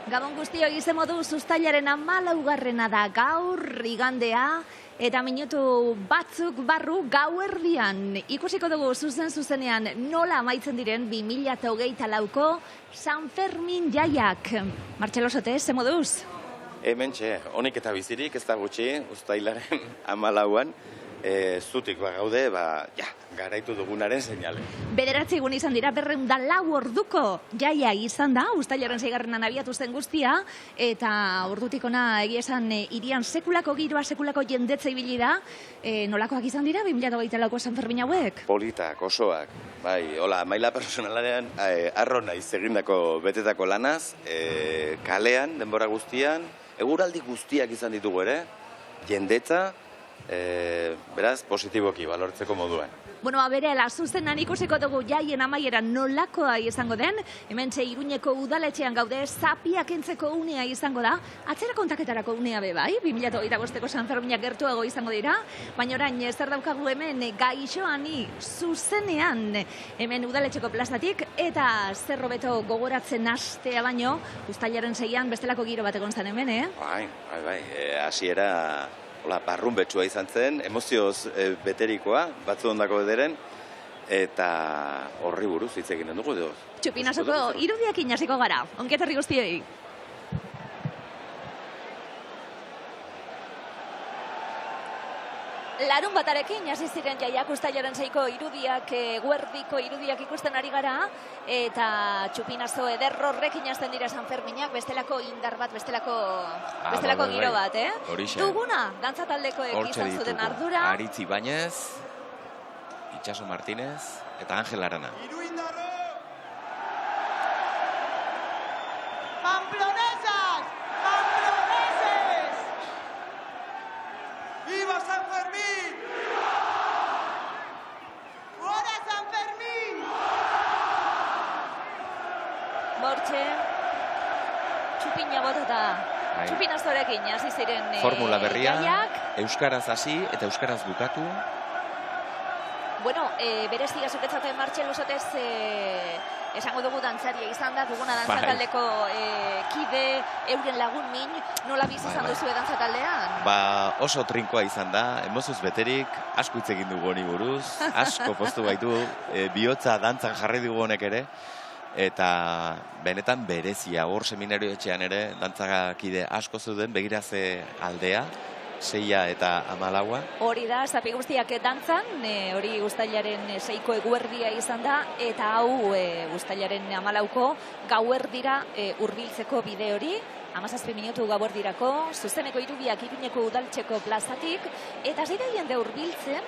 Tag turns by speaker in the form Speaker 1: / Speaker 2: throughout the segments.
Speaker 1: Gabon guztiok izen modu uztailaren 14 da gaur igandea eta minutu batzuk barru gauerdian ikusiko dugu zuzenean nola amaitzen diren 2024ko San Fermin jaiak. Martxelo Sote, ze moduz?
Speaker 2: Hementxe, honik eta bizirik ez da gutxi uztailaren 14an zutik gaude, garaitu dugunaren seinale.
Speaker 1: Bederatzi egun izan dira 204 orduko jaia izan da, uztailaren 6. abiatu zen guztia, eta ordutik ona egia esan hirian sekulako giroa, sekulako jendetza ibili da. Nolakoak izan dira 2024ko San Fermin hauek?
Speaker 2: Politak, osoak, bai, hola, maila personalarean arro naiz egindako betetako lanaz, kalean, denbora guztian, eguraldi guztiak izan ditugu ere, jendetza, beraz, positiboki balortzeko moduan.
Speaker 1: Bueno, aberela, zuzenan ikusiko dugu jaien amaiera nolakoa izango den, hementxe Iruñeko udaletxean gaude, zapiak entzeko unea izango da, atzera kontaketarako unea be bai, 2025ko San Ferminak gertuago izango dira, baina orain zer daukagu hemen gaixoani zuzenean hemen udaletxeko plazatik, eta zer hobeto gogoratzen hastea baino, uztailaren 6an bestelako giro bat egon zen hemen,
Speaker 2: Bai, hasiera barrun betsua izan zen, emozioz beterikoa, batzu ondako bederen, eta horri buruz hitz egiten dugu edo.
Speaker 1: Txupinazoko irudiakin hasiko gara, ongetorri guztioi. Larun batarekin hasi ziren jaiak uztailaren 6ko irudiak, guerdiko irudiak ikusten ari gara, eta txupinazo eder horrekin hasten dira San Ferminak, bestelako indar bat, bestelako giro bat, Duguna, dantza taldekoek izan zuten ardura.
Speaker 3: Aritz Ibañez, Itxaso Martínez, eta Angel Arana.
Speaker 4: ¡Pamplonesas! ¡Pamploneses! ¡Viva San Fermín! ¡Fuera San Fermín!
Speaker 1: Bortxe, txupina botata, txupinazorekin hasi ziren
Speaker 3: Formula berria,
Speaker 1: jaiak.
Speaker 3: euskaraz hasi eta euskaraz bukatu.
Speaker 1: Bueno, berezia zuretzaten Martxelo Sotez esango dugu dantzaria izan da, duguna dantzataldeko kide, euren lagun min, nola bizi izan duzu dantzataldean?
Speaker 3: Oso trinkoa izan da, emozioz beterik, asko hitz egin dugu honi buruz, asko poztu baitu, bihotza dantzan jarri dugu honek ere, eta benetan berezia, hor seminario etxean ere, dantzakide asko zeuden, begiraze aldea, 6 eta 14.
Speaker 1: Hori da, zapi guztiak dantzan, hori uztailaren 6ko eguerdia izan da, eta hau uztailaren 14ko gauerdira hurbiltzeko bide hori, 17 minutu gauerdirako, zuzeneko irudiak Iruñeko udaltxeko plazatik, eta hasi da jende hurbiltzen,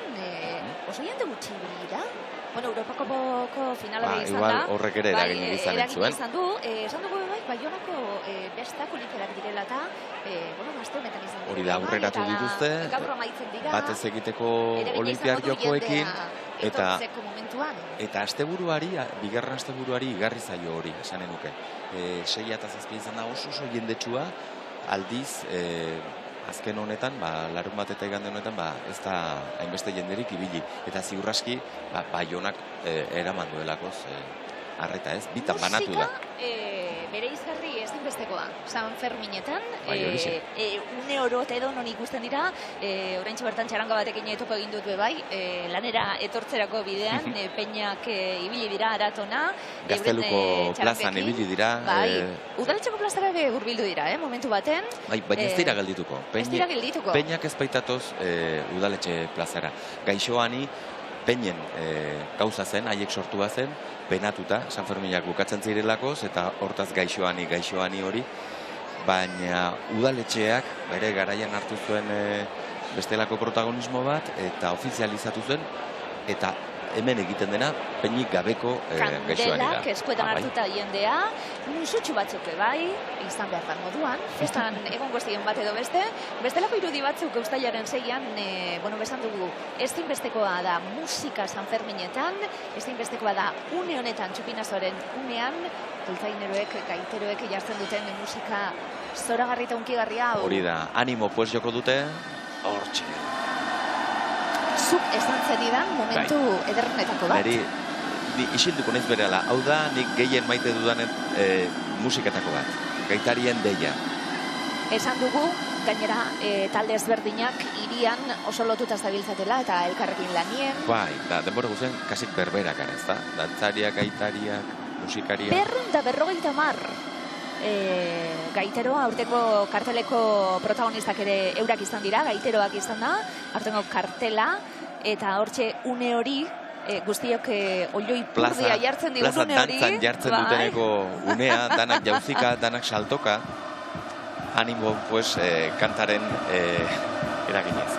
Speaker 1: oso jende gutxi dira. Bueno, Europako finala izan da.
Speaker 3: Igual horrek ere eragin izan zuen.
Speaker 1: Esan dugu Baionako bestako literak direla eta, gazte honetan izan dira.
Speaker 3: Hori da, aurreratu dituzte,
Speaker 1: gaur amaitzen dira.
Speaker 3: batez egiteko Olimpiar Jokoekin,
Speaker 1: eta
Speaker 3: asteburuari, bigarren asteburuari igarri zaio hori, esanen nuke. 6 eta 7 izan da oso jendetsua, aldiz, azken honetan, larun bat eta igande honetan, ez da hainbeste jenderik ibili. Eta ziurraski, Baionak eraman duelakoz, arreta ez, bitan banatu da.
Speaker 1: Musika bere izgarri ezinbestekoa, San Ferminetan, une orote edo non ikusten dira, oraintxe bertan txaranga batekin topo egin dut bai, lanera etortzerako bidean, peinak ibili dira aratona.
Speaker 3: Gazteluko plazan ibili dira.
Speaker 1: Udaletxeko plazara hurbildu dira, momentu baten.
Speaker 3: Baina ez dira geldituko. Peinak ez baitatoz udaletxe plazara. Gaixoani, peinen gauza zen, haiek sortua zen, penatuta, San Ferminak bukatzen zirelakoz, eta hortaz gaixoani hori, baina udaletxeak bere garaian hartu zuen bestelako protagonismo bat, eta ofizializatu zuen, eta hemen egiten dena, peinik gabeko gaixoani da.
Speaker 1: Kandelak eskuetan hartuta jendea, musutxu batzuk bai, izan behar bat moduan, festan egon gozien bat edo bestelako irudi batzuk uztailaren 6an, besan dugu, ezinbestekoa da musika San Ferminetan, ezinbestekoa da une honetan, txupinazoaren unean, dultzaineroek, gaiteroek jartzen duten musika zoragarri eta unkigarria.
Speaker 3: Hori da, animo pues joko dute, hortxe.
Speaker 1: Zuk esan zenidan momentu ederrenetako bat.
Speaker 3: Isilduko naiz berehala. Hau da, nik gehien maite dudan musiketako bat. gaitarien deia.
Speaker 1: Esan dugu, gainera, talde ezberdinak hirian oso lotuta zabiltzatela eta elkarrekin lanien.
Speaker 3: Bai, da, denbora guztien, kasik berberak gara, ez da? Dantzariak, gaitariak, musikariak.
Speaker 1: 250 gaiteroa, aurteko karteleko protagonistak ere eurak izan dira, gaiteroak izan da, aurtengo kartela, eta hortxe une hori, guztiok oioi purdia jartzen digun une hori.
Speaker 3: Plaza dantzan jartzen duteneko unea, danak jauzika, danak saltoka, animo, pues, kantaren eraginez.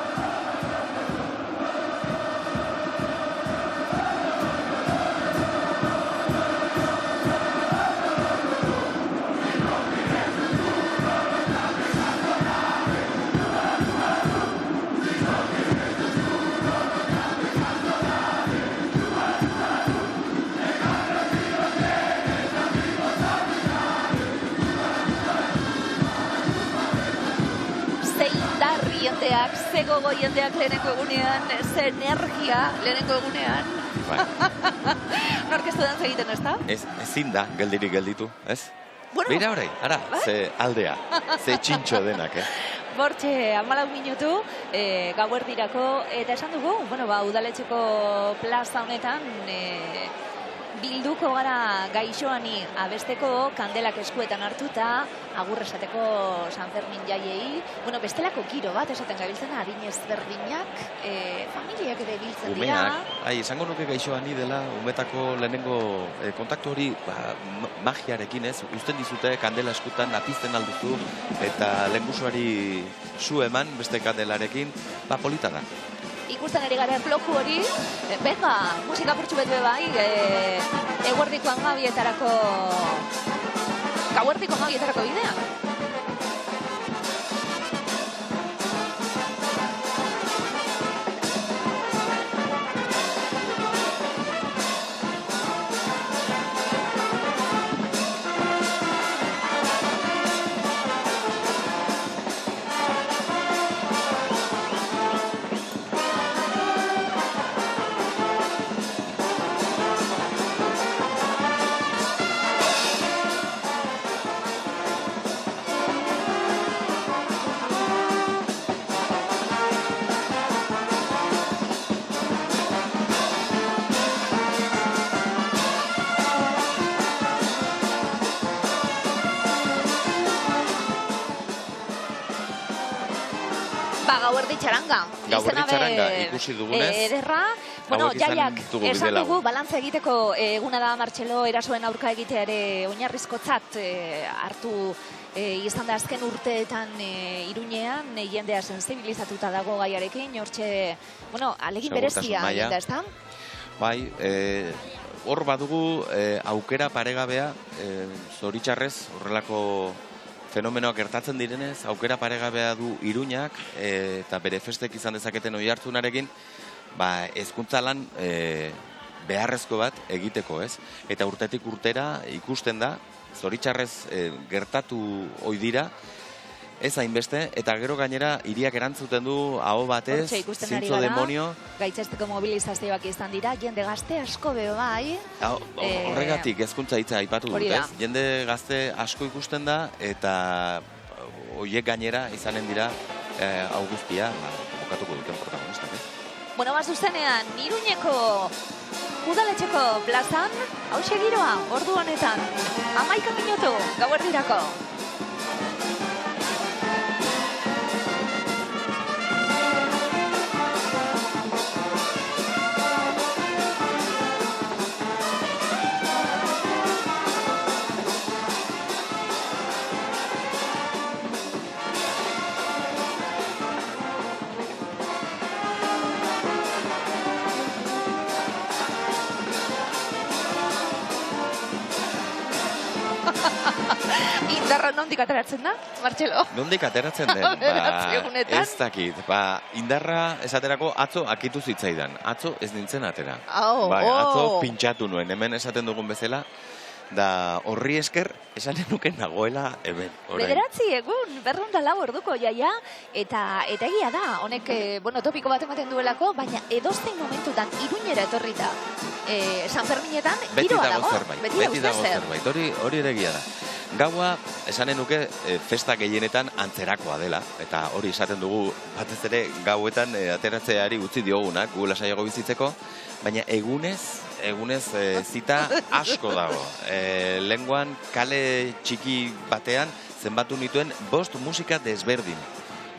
Speaker 1: Ze gogo jendeak lehenengo egunean, ze energia lehenengo egunean. Nork ez dudan egiten, ez da?
Speaker 3: Ezin da, geldirik gelditu, ez?
Speaker 1: Bueno,
Speaker 3: beira horrei, ara, ze aldea, ze txintxo denak,
Speaker 1: Bortxe, 14 minutu, gauerdirako, eta esan dugu, udaletxeko plaza honetan, bilduko gara gaixoani abesteko, kandelak eskuetan hartuta, agur esateko San Fermin jaiei. Bestelako giro bat esaten gabiltzen, adin ezberdinak, familiak ere biltzen dira.
Speaker 3: Umeak, esango nuke gaixoani dela, umetako lehenengo kontaktu hori magiarekin ez, uzten dizute kandela eskutan apizten alduzu, eta lehengusuari zu eman beste kandelarekin, polita da.
Speaker 1: Ikusten ari gara erloju hori, benga, musika purtsu betu bai, gauerdiko angabietarako bidea. Gauerdi txaranga.
Speaker 3: Gauerdi txaranga ikusi dugunez.
Speaker 1: Ederra. Jaiak esan dugu, balantza egiteko eguna da Martxelo erasoen aurka egitea ere oinarrizkotzat hartu izan da azken urteetan Iruñean, jendea sensibilizatuta dago gaiarekin, hortxe, alegin berezia egin da, ez da?
Speaker 3: Bai, hor badugu aukera paregabea, zoritxarrez, horrelako fenomenoak gertatzen direnez, aukera paregabea du Iruñak, eta bere festek izan dezaketen oi hartzunarekin, hezkuntza lan beharrezko bat egiteko, ez? Eta urtetik urtera ikusten da, zoritxarrez gertatu ohi dira, ez hainbeste, eta gero gainera hiriak erantzuten du aho batez, zintzo demonio.
Speaker 1: Gaitzesteko mobilizazioak izan dira, jende gazte asko be bai.
Speaker 3: Horregatik hezkuntza hitza aipatu dut, ez? Jende gazte asko ikusten da, eta horiek gainera izanen dira hau guztia, bokatuko duten protagonistak, ez?
Speaker 1: Zuzenean, Iruñeko udaletxeko plazan, hauxe giroa, ordu honetan, 11 minutu, gauerdirako. Indarra nondik ateratzen da, Martxelo?
Speaker 3: Nondik ateratzen den? Ez dakit. Indarra esaterako atzo akitu zitzaidan. Atzo ez nintzen atera. Atzo pintxatu nuen. Hemen esaten dugun bezala, da horri esker esanen nuken nagoela hemen.
Speaker 1: 9 egun, 204 orduko jaia, eta egia da, honek, topiko bat ematen duelako, baina edozein momentutan Iruñera etorrita San Ferminetan giroa dago.
Speaker 3: Beti dago zerbait, hori ere egia da. Gaua esanen nuke festa gehienetan antzerakoa dela, eta hori esaten dugu batez ere gauetan ateratzeari utzi diogunak, gu lasaiago bizitzeko, baina egunez zita asko dago. Lenguan kale txiki batean zenbatu nituen 5 musika desberdin.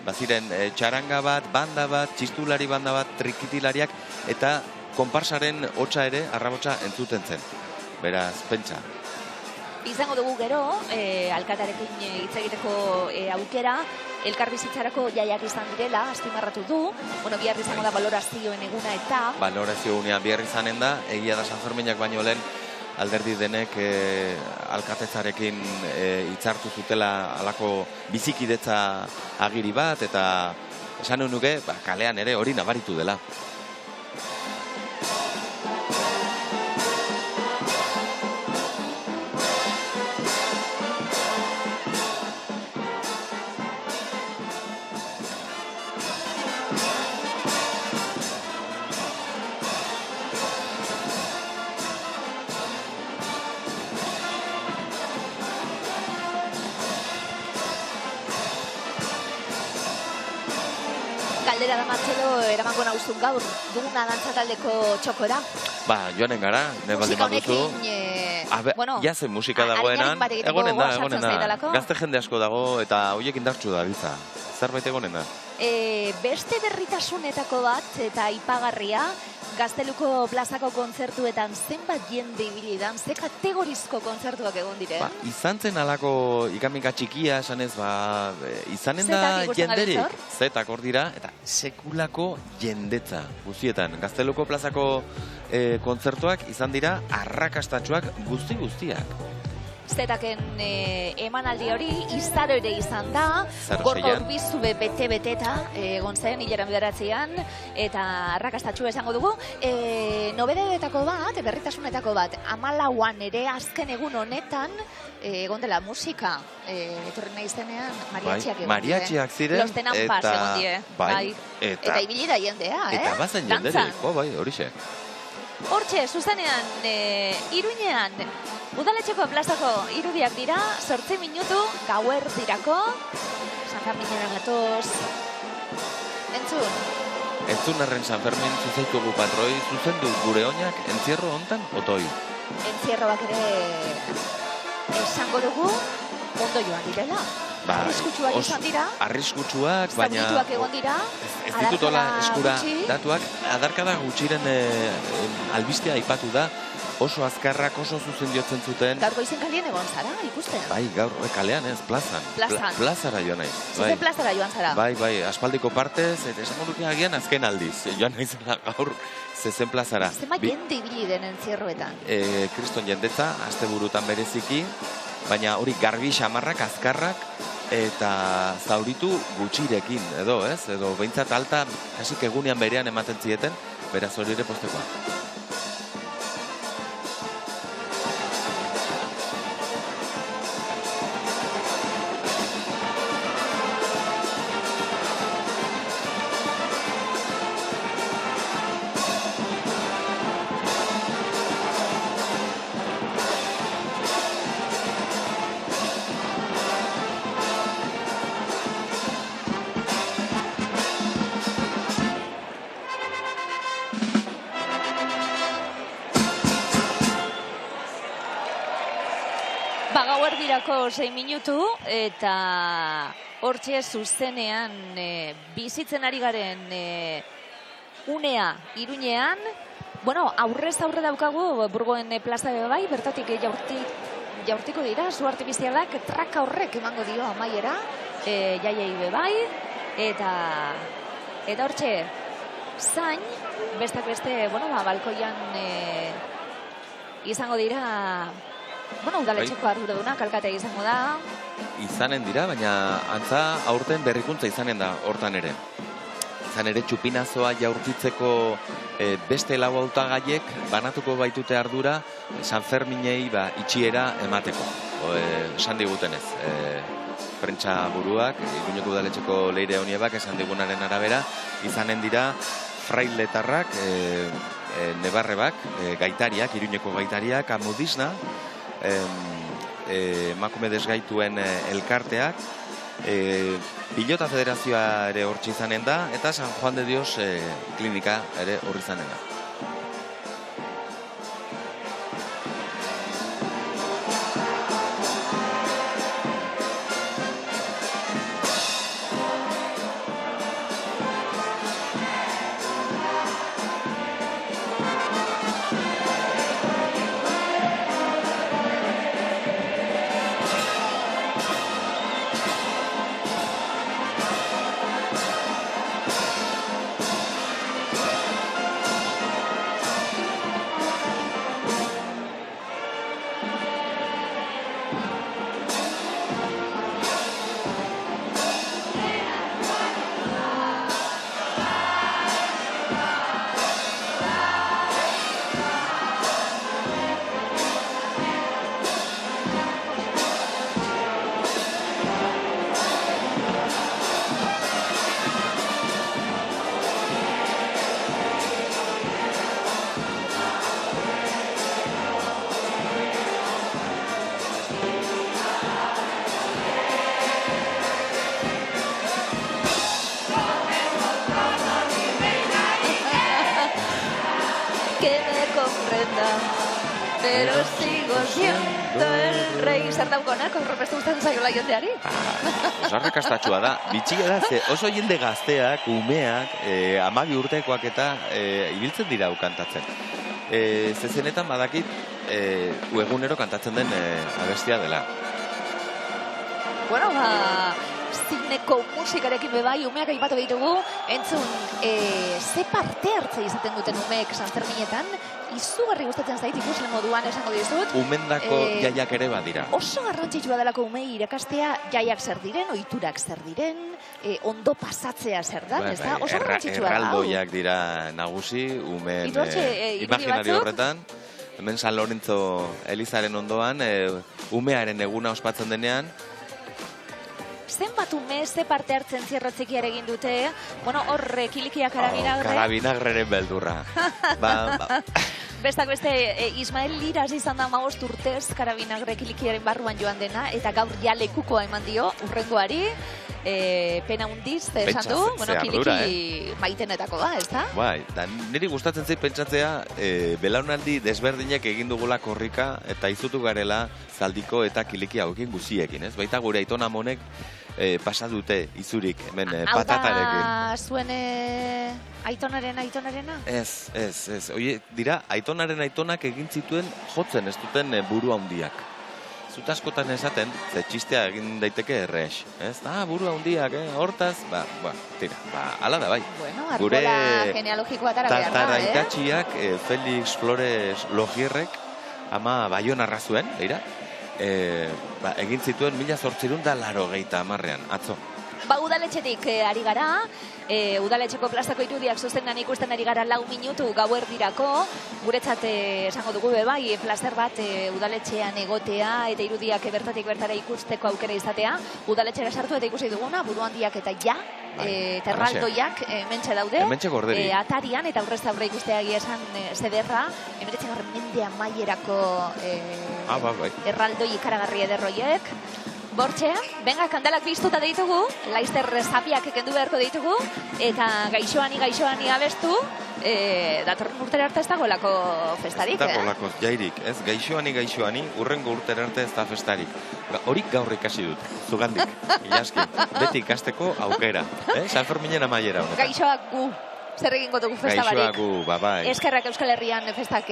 Speaker 3: Baziren txaranga bat, banda bat, txistulari banda bat, trikitilariak, eta konparsaren hotsa ere, arrabotsa entzuten zen. Beraz, pentsa.
Speaker 1: Izango dugu gero, alkatarekin hitz egiteko aukera, elkarbizitzarako jaiak izan direla, azpimarratu du. Bueno, bihar izango da balorazioen eguna eta...
Speaker 3: Balorazio egunean bihar izanen da, egia da San Ferminak baino lehen alderdi denek alkatetzarekin hitzartu zutela alako bizikidetza agiri bat, eta esan nuke kalean ere hori nabaritu dela.
Speaker 1: Galdera da Martxelo, eramango nauzun gaur, duguna dantzataldeko txokora.
Speaker 3: Joanen gara, ne baldin baduzu. Jazen musika dagoenan, egonen da. Gazte jende asko dago eta horiek indartsu da, biltza. Zerbait egonen da.
Speaker 1: Beste berritasunetako bat eta aipagarria, Gazteluko plazako kontzertuetan zenbat jende ibili dan, ze kategorizko kontzertuak egon diren?
Speaker 3: Izan zen alako ikamika txikia, esanez, izanen da jenderik. Zetak hor dira, eta sekulako jendetza guztietan. Gazteluko plazako kontzertuak izan dira arrakastatxoak guztiak.
Speaker 1: Zetaken emanaldi hori, izaro ere izan da, Gorka Urbizube bete-beteta egon zen, hileran bederatzean, eta arrakastatxua esango dugu. Nobedetako bat, berritasunetako bat, 14an ere azken egun honetan, egon dela musika, etorri nahi zenean, mariatxiak egon die.
Speaker 3: Mariatxiak ziren,
Speaker 1: Los Tenampas egon die. Eta ibili da jendea,
Speaker 3: Eta bazen jenderik, horixe.
Speaker 1: Hortxe, zuzenean, Iruñean, Udaletxeko plazako irudiak dira, 8 minutu, gauerdirako, San Ferminera gatoz.
Speaker 3: Entzun arren San Fermin zuzaitugu patroi, zuzendu gure oinak entzierro hontan, otoi?
Speaker 1: Entzierroak ere esango dugu, ondo joan direla. Arriskutsuak izan dira.
Speaker 3: Arriskutsuak, baina...
Speaker 1: Zaurituak egon dira.
Speaker 3: Ez ditutola eskura datuak, adarkada gutxiren albistea aipatu da, oso azkarrak, oso zuzen jotzen zuten.
Speaker 1: Gaur goizen kalien egon zara, ikusten?
Speaker 3: Bai, gaur kalean ez, plazan. Plazara joan naiz.
Speaker 1: Zuzen plazara joan zara?
Speaker 3: Bai, aspaldiko partez, eta esango duke agian azken aldiz. Joan naizela gaur zezen plazara.
Speaker 1: Zema jende ibili den entzierroetan?
Speaker 3: Kriston jendetza, asteburutan bereziki, baina hori garbi xamarrak, azkarrak, eta zauritu gutxirekin, edo behintzat alta, kasik egunean berean ematen zieten, beraz hori ere postekoa.
Speaker 1: Gauerdirako 6 minutu, eta hortxe zuzenean bizitzen ari garen unea Iruñean. Bueno, aurrez aurre daukagu Burgoen plaza bai, bertatik jaurtiko dira, zu artifizialak traka horrek emango dio amaiera, jaiei bai, eta hortxe zain, bestak beste, balkoian izango dira... Udaletxeko arduraduna, kalkatea izango da.
Speaker 3: Izanen dira, baina antza aurten berrikuntza izanen da hortan ere. Izan ere txupinazoa jaurtitzeko beste lau hautagaiek banatuko baitute ardura San Ferminei itxiera emateko. Esan digutenez, prentsa buruak, Iruñeko udaletxeko leire honiebak esan digunaren arabera, izanen dira frailetarrak, nebarrebak, gaitariak, Iruñeko gaitariak, amudisna, emakume desgaituen elkarteak, Pilota Federazioa ere hortxe izanen da, eta San Juan de Dios klinika ere hor izanen da.
Speaker 1: Pero sigo siendo el rey. Zer daukonak, horrepestu guztatzen zaiola jendeari?
Speaker 3: Oso arrakastatxua da. Bitxia da, oso jende gazteak, umeak, 12 urtekoak eta ibiltzen dira kantatzen. Zezenetan badakit, egunero kantatzen den abestia dela.
Speaker 1: Bueno, zineko musikarekin bebai, umeak aipatu ditugu, entzun, ze parte hartze izaten duten umeek Sanferminetan, izugarri gustatzen zait ikusle moduan esango dizut.
Speaker 3: Umendako jaiak ere badira.
Speaker 1: Oso garrantzitsua delako umei irakastea jaiak zer diren, ohiturak zer diren, ondo pasatzea zer da, ez da? Oso garrantzitsua da.
Speaker 3: Erraldoiak dira nagusi, umen imaginario horretan. Hemen San Lorenzo Elizaren ondoan, umearen eguna ospatzen denean,
Speaker 1: zenbat ume, ze parte hartzen zierratzekiar egin dute, bueno, horre kilikia karabinagre.
Speaker 3: Karabinagreren beldurra.
Speaker 1: Bestak beste, Ismael Liras izan da 15 urtez karabinagre kilikiaren barruan joan dena, eta gaur ja lekukoa eman dio, urrengoari, pena hundiz, esan du, bueno, kiliki maitenetako da, ez da?
Speaker 3: Bai, niri gustatzen zait pentsatzea, belaunaldi desberdinek egin dugula korrika, eta izutu garela zaldiko eta kiliki hauekin guziekin, ez? Baita gure aitona monek pasa dute izurik, hemen patatarekin.
Speaker 1: Hau da zuen aitonarena?
Speaker 3: Ez. Oie, dira, aitonak egin zituen jotzen, ez duten buru handiak. Zut askotan esaten, ze txistea egin daiteke errex. Ez? Buru handiak, hortaz, tira, ala da bai.
Speaker 1: Bueno, arkola genealogikoa tara behar da,
Speaker 3: Tataraikatxiak, Felix Flores Logierrek, ama Baionarra zuen, beira, egin zituen 1880an, atzo.
Speaker 1: Udaletxetik ari gara, udaletxeko plazako irudiak sustengan ikusten ari gara 4 minutu gauerdirako, guretzat esango dugu bai, plazer bat udaletxean egotea eta irudiak bertatik bertara ikusteko aukera izatea, udaletxera sartu eta ikusi duguna, buru handiak eta terraldoiak mentxe daude, atarian eta aurrez aurre ikustea esan zederra, 19. mende amaierako erraldoi ikaragarri ederroiek. Bortxe, benga, kandalak biztuta deitugu, laizter zapiak kendu beharko deitugu, eta gaixoani abestu, datorren urtera arte ez dagoelako festarik,
Speaker 3: Ez dagoelako jairik, ez? Gaixoani, urrengo urtera arte ez da festarik. Horik gaur ikasi dut, zugandik, ilaski, beti ikasteko aukera, San Ferminen amaiera honetan.
Speaker 1: Gaixoak gu, zer egingo dugu festa barik.
Speaker 3: Gaixoak gu, bai.
Speaker 1: Eskerrak Euskal Herrian festak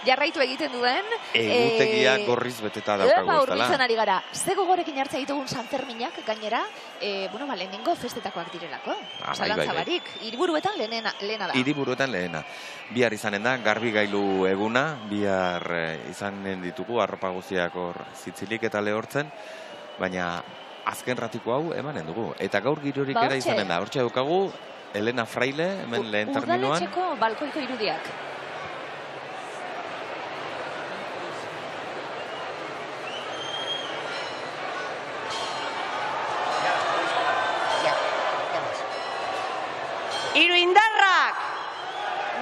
Speaker 1: jarraitu egiten duen.
Speaker 3: Egutegia gorriz beteta daukagu, ez dela?
Speaker 1: Urbiltzen ari gara. Ze gogorekin hartza ditugun San Ferminak gainera, lehenengo festetakoak direlako. Zalantza barik. Hiriburuetan lehena da.
Speaker 3: Hiriburuetan lehena. Bihar izanen da, garbi gailu eguna, bihar izanen ditugu, arropa guztiak hor zitzilik eta lehortzen, baina azken ratiko hau emanen dugu. Eta gaur girorik era izanen da. Hortxe daukagu, Elena Fraile, hemen lehen terminoan.
Speaker 1: Udaletxeko balkoiko irudiak.
Speaker 5: Iruindarrak,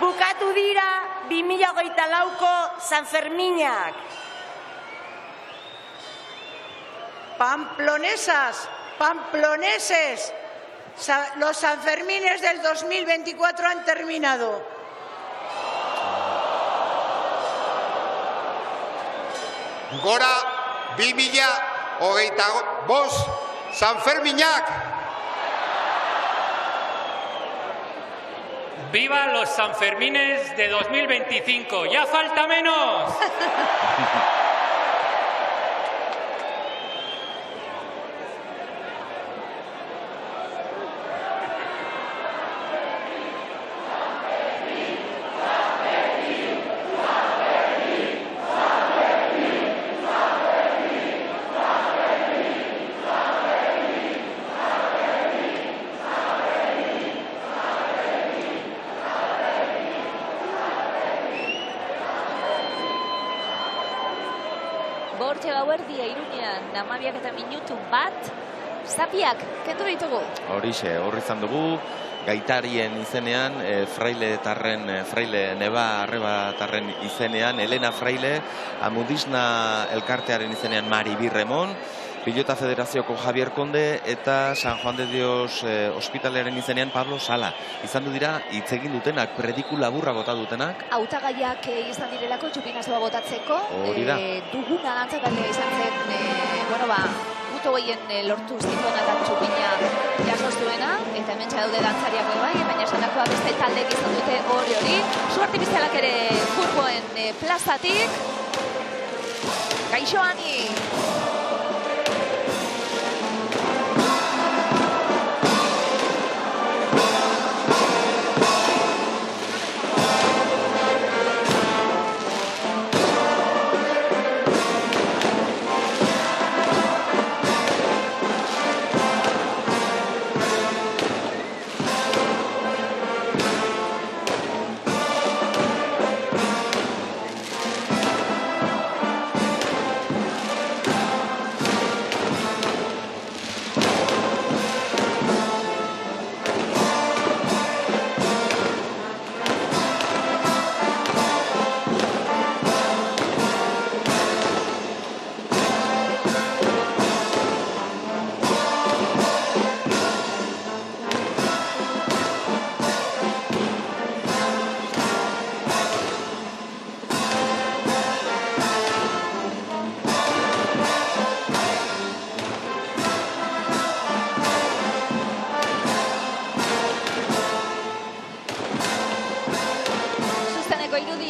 Speaker 5: bukatu dira 2024ko San Ferminak. Pamplonesas, pamploneses, los Sanfermines del 2024 han terminado.
Speaker 6: Gora 2025 Sanferminak!
Speaker 7: ¡Viva los Sanfermines de 2025! ¡Ya falta menos!
Speaker 1: Bortxe gauerdia Iruñean, 12 bat, zapiak, kendu ditugu.
Speaker 3: Horixe, hor izan dugu, gaitarien izenean, Fraile Neba Arrebatarren izenean, Elena Fraile, Amudisna elkartearen izenean Mari Birremon, Pilota Federazioko Javier Konde eta San Juan de Dios ospitalearen izenean Pablo Sala. Izan du dira, hitz egin dutenak, prediku laburra bota dutenak.
Speaker 1: Hautagaiak izan direlako txupinazoa botatzeko.
Speaker 3: Hori da.
Speaker 1: Duguna dantzataldea izan zen, guto gehien lortu zituena eta txupina jasozuena, eta hemen daude dantzariak bai, baina esandakoa beste taldek izan dute hori. Su artifizialak ere Burgoen plazatik. Kaixo Ani!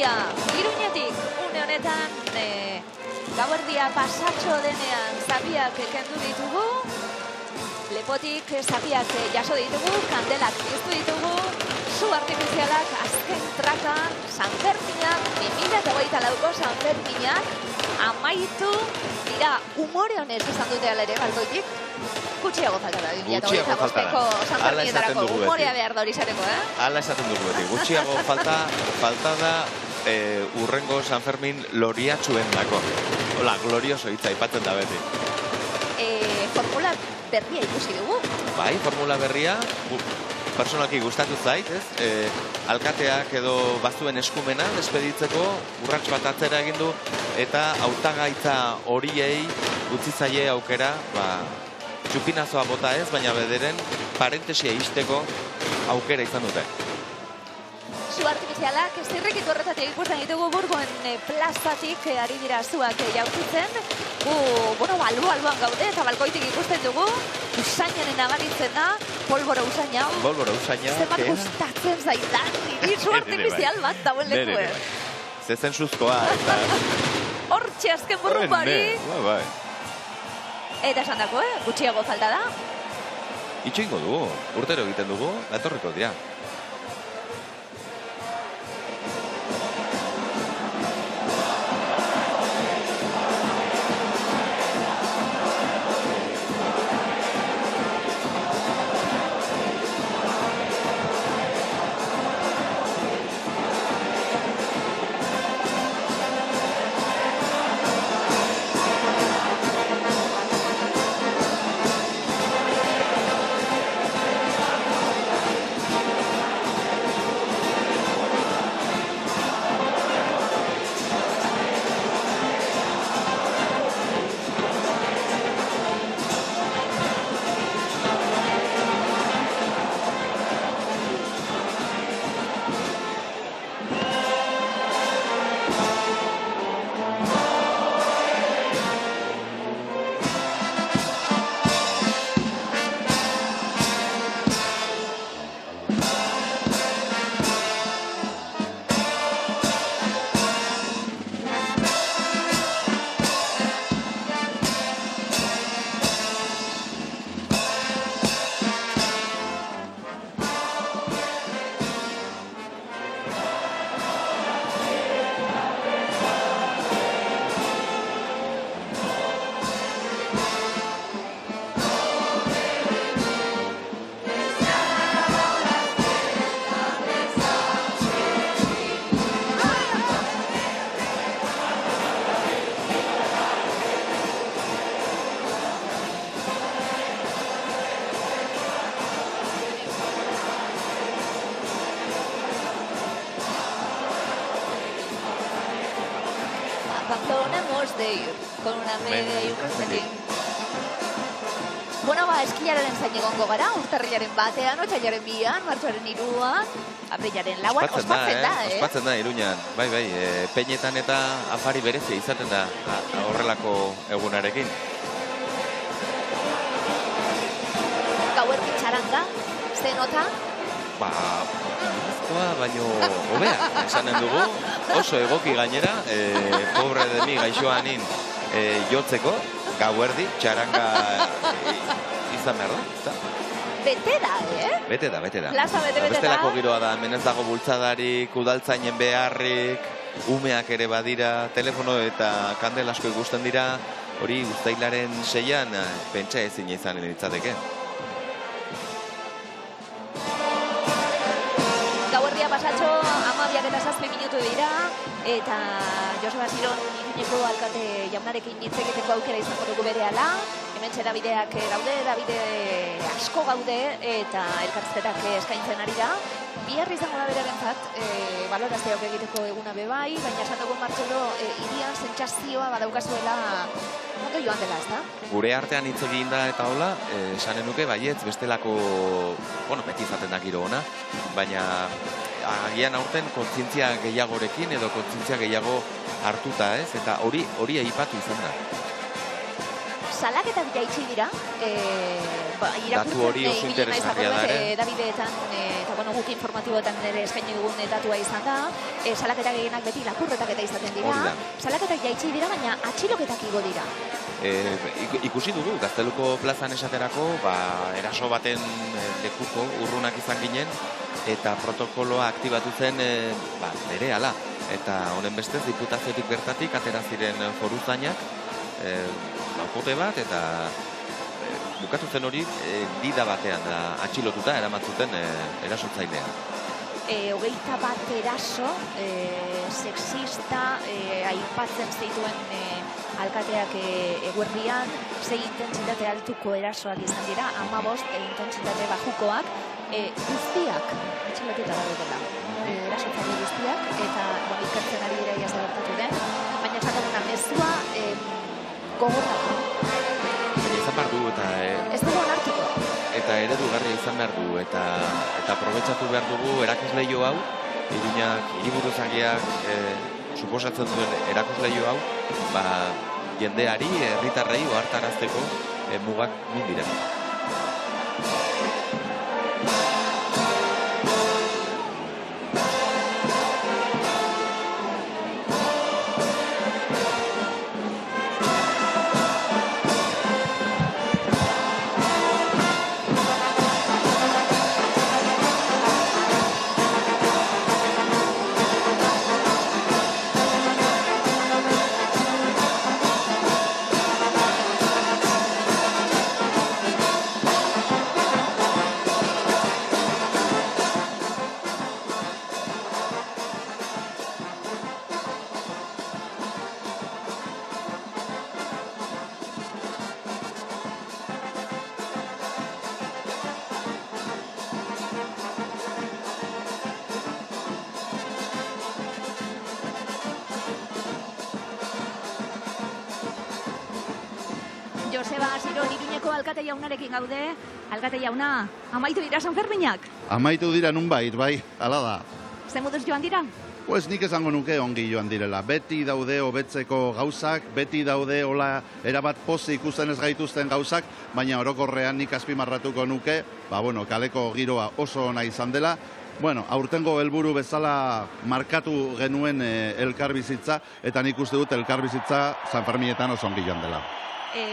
Speaker 1: Iruñetik, une honetan, gauerdia pasatxo denean zapiak kendu ditugu, lepotik zapiak jaso ditugu, kandelak piztu ditugu, su artifizialak azken traka, Sanferminak, 2024ko Sanferminak, amaitu dira umore honez izan dute alere balkoitik. Gutxiago falta da, 2025ko Sanferminetarako umorea behar da hori zareko,
Speaker 3: Hala esaten dugu beti, gutxiago falta da urrengo Sanfermin loriatxuen dako. Hola, glorioso hitza aipatzen da beti.
Speaker 1: Formula berria ikusi dugu.
Speaker 3: Bai, formula berria, personalki gustatu zait, ez? Alkateak edo bazuen eskumena despeditzeko urrats bat atzera egin du eta hautagaitza horiei utzi zaie aukera, txupinazoa bota ez, baina bederen parentesia izteko aukera izan dute.
Speaker 1: Su artifizialak zirrikitu horretatik ikusten ditugu Burgoen plazatik ari dira zuak jaurtitzen. Alboan gaude eta balkoitik ikusten dugu. Usainaren nabaritzen da, polboro usaina.
Speaker 3: Polboro usaina.
Speaker 1: Zemat gustatzen zaitan, niri su artifizial bat dauen lekuen.
Speaker 3: Zezen suzkoa.
Speaker 1: Hortxe azken burrun bari. Eta esan dako, gutxiago falta da.
Speaker 3: Itxoingo dugu, urtero egiten dugu, datorriko dira.
Speaker 1: de ir, con una media y un calcetín. Bueno, eskilaren zain egongo gara, urtarrilaren batean, otsailaren 2an, martxoaren 3an, aprilaren 4an, ospatzen da,
Speaker 3: Ospatzen da, Iruñan, bai, peinetan eta afari berezia izaten da horrelako egunarekin.
Speaker 1: Gauerdi txaranga, ze nota?
Speaker 3: Baino hobea, esanen dugu, oso egoki gainera, pobre de mi gaixoanin jotzeko, gauerdi, txaranga izan behar da.
Speaker 1: Bete da,
Speaker 3: Bete da.
Speaker 1: Plaza bete da.
Speaker 3: Bestelako giroa da, hemen ez dago bultzadarik, udaltzainen beharrik, umeak ere badira, telefono eta kandel asko ikusten dira, hori uztailaren 6an pentsa ezin izan litzateke.
Speaker 1: Gauerdia pasatxo, 12:07 minutu dira, eta Joseba Ziron Iruñeko alkate jaunarekin hitz egiteko aukera izango dugu berehala. Hemen Davideak daude, Davide asko gaude, eta elkarrizketak eskaintzen ari da. Bihar izango da bererentzat, balorazioak egiteko eguna bebai, baina esan dugu Martxelo, irian sentsazioa badaukazuela ondo joan dela, ez da?
Speaker 3: Gure artean hitz egin da eta hola, esanen nuke baietz bestelako, beti izaten da giro ona, baina agian aurten kontzientzia gehiagorekin edo kontzientzia gehiago hartuta, ez? Eta hori aipatu izan da.
Speaker 1: Salaketak jaitsi dira,
Speaker 3: datu hori oso interesgarria da,
Speaker 1: Davideetan, eta guk informatiboetan ere eskaini dugun datua izan da, salaketak gehienak beti lapurretak eta izaten dira, salaketak jaitsi dira, baina atxiloketak igo dira.
Speaker 3: Ikusi dugu, Gazteluko plazan esaterako, eraso baten lekuko urrunak izan ginen, eta protokoloa aktibatu zen berehala. Eta honen bestez, diputaziotik bertatik atera ziren foruzainak, laukote bat, eta bukatu zen hori dida batean atxilotuta eramatzuten erasotzailea.
Speaker 1: 21 eraso, sexista, aipatzen zituen alkateak eguerdian, 6 intentsitate altuko erasoak izan dira, 15 intentsitate bajukoak, guztiak atxilotuta daudela. Erasotzaile guztiak, eta ikertzen ari dira ia gertatu den, baina esataguna mezua gogorratu.
Speaker 3: Izan behar du, eta
Speaker 1: ez dugu onartuko.
Speaker 3: Eta eredugarria izan behar du, eta aprobetxatu behar dugu erakusleio hau, Iruñak, hiriburuzagiak suposatzen duen erakusleio hau, jendeari, herritarrei ohartarazteko mugak nun dira.
Speaker 1: Joseba Ziron Iruñeko alkate jaunarekin gaude. Alkate jauna, amaitu dira Sanferminak?
Speaker 8: Amaitu dira nunbait, bai, hala da.
Speaker 1: Ze moduz joan dira?
Speaker 8: Pues nik esango nuke ongi joan direla. Beti daude hobetzeko gauzak, beti daude hola erabat pozik ikusten ez gaituzten gauzak, baina orokorrean nik azpimarratuko nuke, kaleko giroa oso ona izan dela. Aurtengo helburu bezala markatu genuen elkarbizitza, eta nik uste dut elkarbizitza Sanferminetan oso ongi joan dela.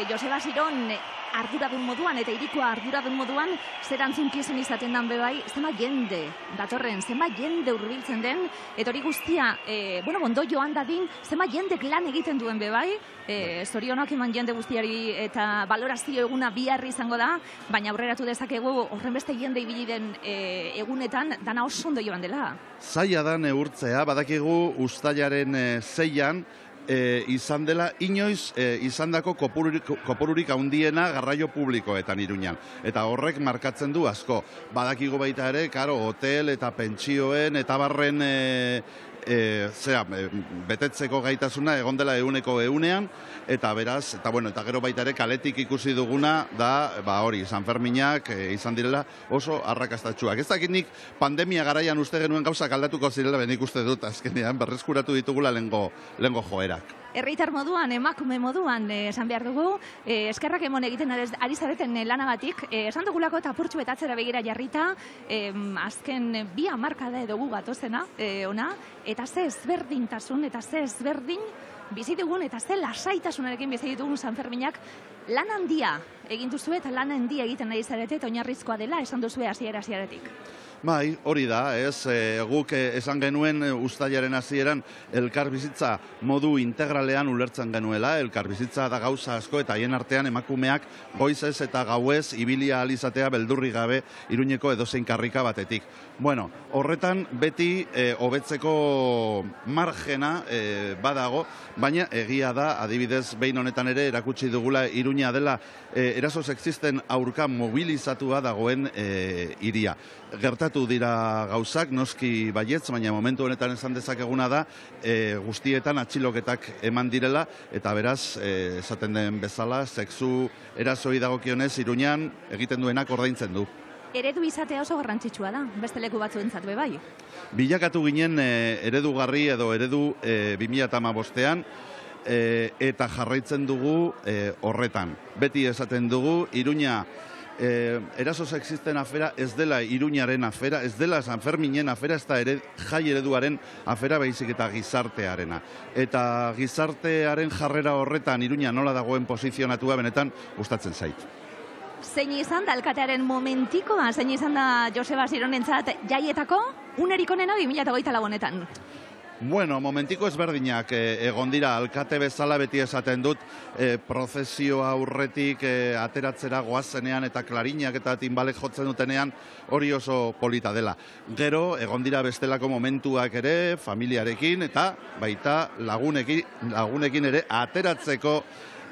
Speaker 1: Joseba Ziron arduradun moduan eta hirikoa arduradun moduan zer antzunkizun izaten den bebai, zema jende datorren, zema jende hurbiltzen den, eta hori guztia, ondo joan dadin, zema jendek lan egiten duen bebai, zorionak eman jende guztiari eta balorazio eguna bihar izango da, baina aurreratu dezakegu horren beste jende ibili den egunetan dana oso ondo joan dela.
Speaker 8: Zaila da neurtzea, badakigu uztailaren 6an, izan dela inoiz izandako kopururik handiena garraio publikoetan Iruñan. Eta horrek markatzen du asko. Badakigu baita ere, hotel eta pentsioen eta barren betetzeko gaitasuna egon dela 100%, eta beraz, eta gero baita ere kaletik ikusi duguna da, hori, Sanferminak izan direla oso arrakastatsuak. Ez dakit nik pandemia garaian uste genuen gauzak aldatuko zirela, benik uste dut azkenean berreskuratu ditugula lengo joerak.
Speaker 1: Herritar moduan, emakume moduan, esan behar dugu, eskerrak emon egiten ari zareten lanagatik, esan dugulako eta apurtxu betatzera begira jarrita, azken 2 hamarkada edo gu gatozena, ona, eta ze ezberdintasun, eta ze ezberdin bizi dugun, eta ze lasaitasunarekin bizi ditugun Sanferminak, lan handia egin duzue, eta lan handia egiten ari zarete, eta oinarrizkoa dela, esan duzue hasieratik.
Speaker 8: Bai, hori da, guk esan genuen uztailaren hasieran elkarbizitza modu integralean ulertzen genuela, elkarbizitza da gauza asko eta haien artean emakumeak goizez eta gauez ibilia alizatea beldurri gabe Iruñeko edozein karrika batetik. Bueno, horretan beti hobetzeko margena badago, baina egia da, adibidez, behin honetan ere erakutsi dugula Iruña dela eraso sexisten aurka mobilizatua dagoen hiria. Gertatu dira gauzak, noski baietz, baina momentu honetan esan dezakeguna da, guztietan atxiloketak eman direla, eta beraz, esaten den bezala, sexu erasoi dagokionez Iruñan egiten duenak ordaintzen du.
Speaker 1: Eredu izatea oso garrantzitsua da, beste leku batzuentzat be bai.
Speaker 8: Bilakatu ginen eredugarri edo eredu 2015ean, eta jarraitzen dugu horretan. Beti esaten dugu, Iruña eraso sexisten afera ez dela Iruñaren afera, ez dela Sanferminen afera, ez da jai ereduaren afera, baizik eta gizartearena. Eta gizartearen jarrera horretan Iruña nola dagoen posizionatua benetan gustatzen zait.
Speaker 1: Zein izan da alkatearen momentikoa, zein izan da Joseba Zironentzat jaietako unerik onena 2024 honetan?
Speaker 8: Bueno, momentiko ezberdinak egon dira, alkate bezala beti esaten dut, prozesio aurretik ateratzera goazenean eta klarinak eta timbalek jotzen dutenean hori oso polita dela. Gero, egon dira bestelako momentuak ere, familiarekin eta baita lagunekin ere ateratzeko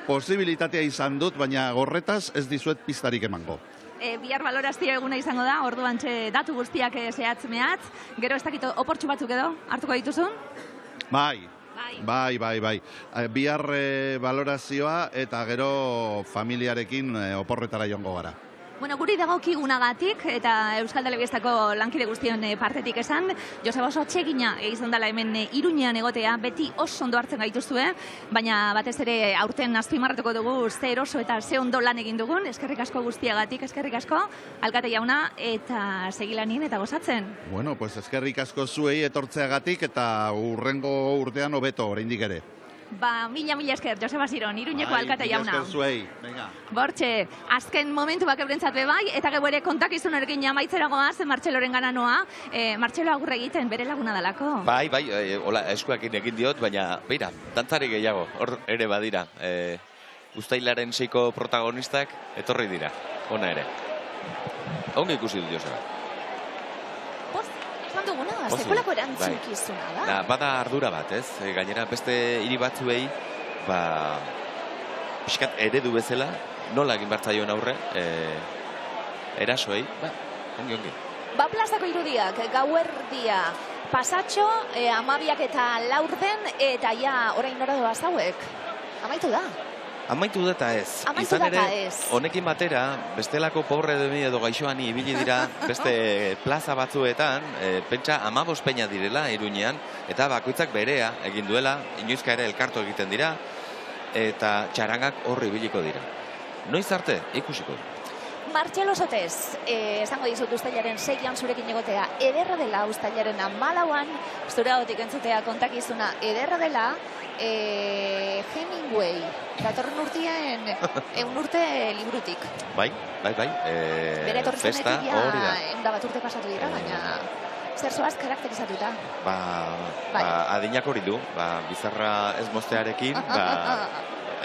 Speaker 8: posibilitatea izan dut, baina horretaz ez dizuet piztarik emango.
Speaker 1: Bihar balorazio eguna izango da, orduan datu guztiak zehatz mehatz, gero ez dakit oportxu batzuk edo hartuko dituzun?
Speaker 8: Bai. Bihar balorazioa eta gero familiarekin oporretara joango gara.
Speaker 1: Bueno, guri dagokigunagatik eta Euskal Telebistako lankide guztion partetik esan, Joseba oso atsegina izan dela hemen Iruñean egotea, beti oso ondo hartzen gaituzue, baina batez ere aurten azpimarratuko dugu ze eroso eta ze ondo lan egin dugun, eskerrik asko guztiagatik, eskerrik asko, alkate jauna, eta segilanin eta gozatzen.
Speaker 8: Bueno, pues eskerrik asko zuei etortzeagatik eta urrengo urtean hobeto oraindik ere.
Speaker 1: Mila esker, Joseba Ziron, Iruñeko alkate jauna.
Speaker 8: Mila esker zuei, venga.
Speaker 1: Bortxe, azken momentuak eurentzat bebai, eta gero ere kontakizunarekin jamaitzera goaz, Martxeloren gana noa. Martxelo agurre egiten, bere laguna dalako.
Speaker 3: Bai, hola, eskuakin egin diot, baina, beira, dantzari gehiago, hor ere badira. Uztailaren 6ko protagonistak etorri dira, ona ere. Ongi ikusi dut, Joseba.
Speaker 1: Duguna, sekolako erantzukizuna da.
Speaker 3: Bada ardura bat, ez? Gainera, beste hiri batzuei, pixkat eredu bezala, nola egin bartzaioen aurre, erasoei, ongi.
Speaker 1: Plazako irudiak, gauerdia, pasatxo, 12 eta 4 eta ja, orain nora doaz hauek. Amaitu da.
Speaker 3: Amaitu da eta ez. Izan ere, honekin batera, bestelako pobre edo gaixoan ibili dira beste plaza batzuetan, pentsa 15 peña direla Iruñean, eta bakoitzak berea egin duela, inoizka ere elkartu egiten dira, eta txarangak horri ibiliko dira. Noiz arte, ikusiko.
Speaker 1: Martxelo Sotez, esango dizut uztailaren 6an zurekin egotea, ederra dela uztailaren 14an, zure hautik entzutea kontakizuna, ederra dela, Hemingway, datorren urtean, 100 urte liburutik.
Speaker 3: Bai.
Speaker 1: Bere etortzenetik ja, 100 urte pasatu dira, baina zer zoaz karakterizatuta.
Speaker 3: Adinak hori du, bizarra ez moztearekin,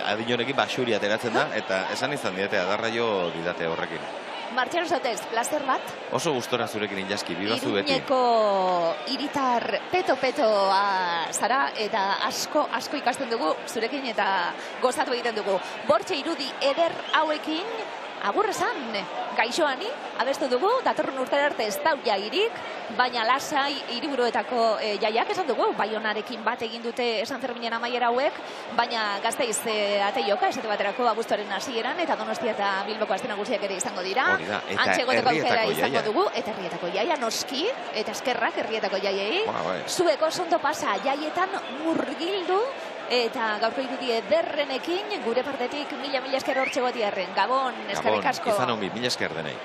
Speaker 3: adin honekin basuri ateratzen da, eta esan izan didate, adarra jo didate horrekin.
Speaker 1: Martxelo Sotez, plazer bat?
Speaker 3: Oso gustora zurekin injaski, bibazu beti.
Speaker 1: Iruñeko hiritar peto-petoa zara, eta asko ikasten dugu zurekin eta gozatu egiten dugu. Bortxe irudi eder hauekin, agur esan, gaixoani, abestu dugu, datorren urtera arte ez dau jairik, baina lasai hiriburuetako jaiak esan dugu, Baionarekin bat egin dute San Ferminen amaiera hauek, baina Gasteiz ateioka, esate baterako abuztuaren hasieran, eta Donostia eta Bilboko aste nagusiak ere izango dira. Antzegoteko aukera izango dugu, eta herrietako jaia noski, eta eskerrak herrietako jaiei. Zueko ondo pasa jaietan murgildu, eta gaurko irudi ederrenekin gure partetik mila esker hortxe gotiarren. Gabon, eskerrik asko.
Speaker 3: Izan ongi, mila esker denei.